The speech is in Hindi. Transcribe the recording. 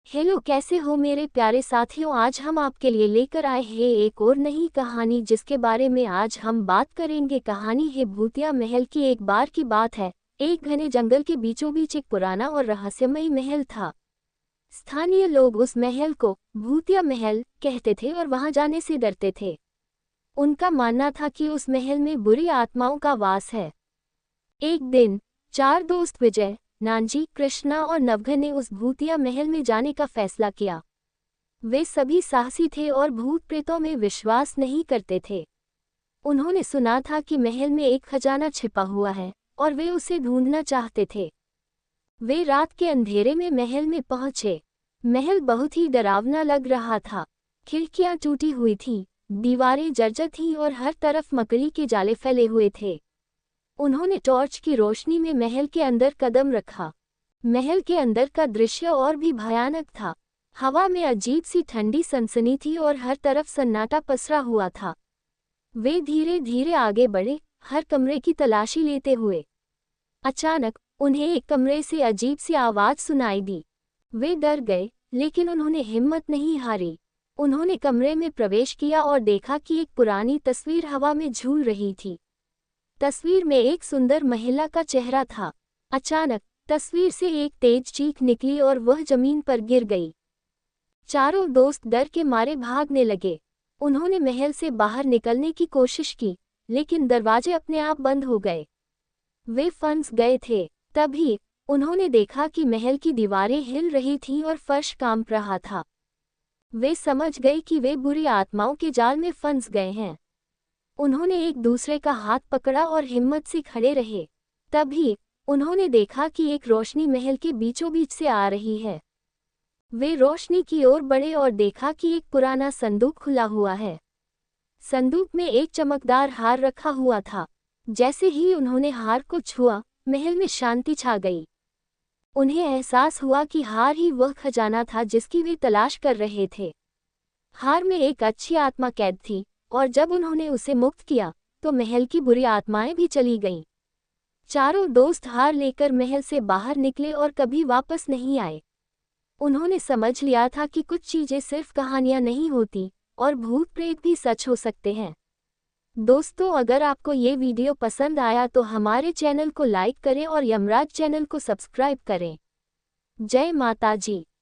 हेलो, कैसे हो मेरे प्यारे साथियों। आज हम आपके लिए लेकर आए हैं एक और नई कहानी जिसके बारे में आज हम बात करेंगे। कहानी है भूतिया महल की। एक बार की बात है, एक घने जंगल के बीचों बीच एक पुराना और रहस्यमयी महल था। स्थानीय लोग उस महल को भूतिया महल कहते थे और वहां जाने से डरते थे। उनका मानना था कि उस महल में बुरी आत्माओं का वास है। एक दिन चार दोस्त विजय, नानजी, कृष्णा और नवघन ने उस भूतिया महल में जाने का फैसला किया। वे सभी साहसी थे और भूत प्रेतों में विश्वास नहीं करते थे। उन्होंने सुना था कि महल में एक खजाना छिपा हुआ है और वे उसे ढूंढना चाहते थे। वे रात के अंधेरे में महल में पहुंचे। महल बहुत ही डरावना लग रहा था। खिड़कियां टूटी हुई थीं, दीवारें जर्जर थीं और हर तरफ मकड़ी के जाले फैले हुए थे। उन्होंने टॉर्च की रोशनी में महल के अंदर कदम रखा। महल के अंदर का दृश्य और भी भयानक था। हवा में अजीब सी ठंडी सनसनी थी और हर तरफ सन्नाटा पसरा हुआ था। वे धीरे धीरे आगे बढ़े, हर कमरे की तलाशी लेते हुए। अचानक उन्हें एक कमरे से अजीब सी आवाज सुनाई दी। वे डर गए, लेकिन उन्होंने हिम्मत नहीं हारी। उन्होंने कमरे में प्रवेश किया और देखा कि एक पुरानी तस्वीर हवा में झूल रही थी। तस्वीर में एक सुंदर महिला का चेहरा था। अचानक तस्वीर से एक तेज चीख निकली और वह जमीन पर गिर गई। चारों दोस्त डर के मारे भागने लगे। उन्होंने महल से बाहर निकलने की कोशिश की, लेकिन दरवाजे अपने आप बंद हो गए। वे फंस गए थे। तभी उन्होंने देखा कि महल की दीवारें हिल रही थीं और फर्श कांप रहा था। वे समझ गए कि वे बुरी आत्माओं के जाल में फंस गए हैं। उन्होंने एक दूसरे का हाथ पकड़ा और हिम्मत से खड़े रहे। तभी उन्होंने देखा कि एक रोशनी महल के बीचों बीच से आ रही है। वे रोशनी की ओर बढ़े और देखा कि एक पुराना संदूक खुला हुआ है। संदूक में एक चमकदार हार रखा हुआ था। जैसे ही उन्होंने हार को छुआ, महल में शांति छा गई। उन्हें एहसास हुआ कि हार ही वह खजाना था जिसकी वे तलाश कर रहे थे। हार में एक अच्छी आत्मा कैद थी, और जब उन्होंने उसे मुक्त किया तो महल की बुरी आत्माएं भी चली गईं। चारों दोस्त हार लेकर महल से बाहर निकले और कभी वापस नहीं आए। उन्होंने समझ लिया था कि कुछ चीजें सिर्फ कहानियां नहीं होती, और भूत प्रेत भी सच हो सकते हैं। दोस्तों, अगर आपको ये वीडियो पसंद आया तो हमारे चैनल को लाइक करें और यमराज चैनल को सब्सक्राइब करें। जय माता जी।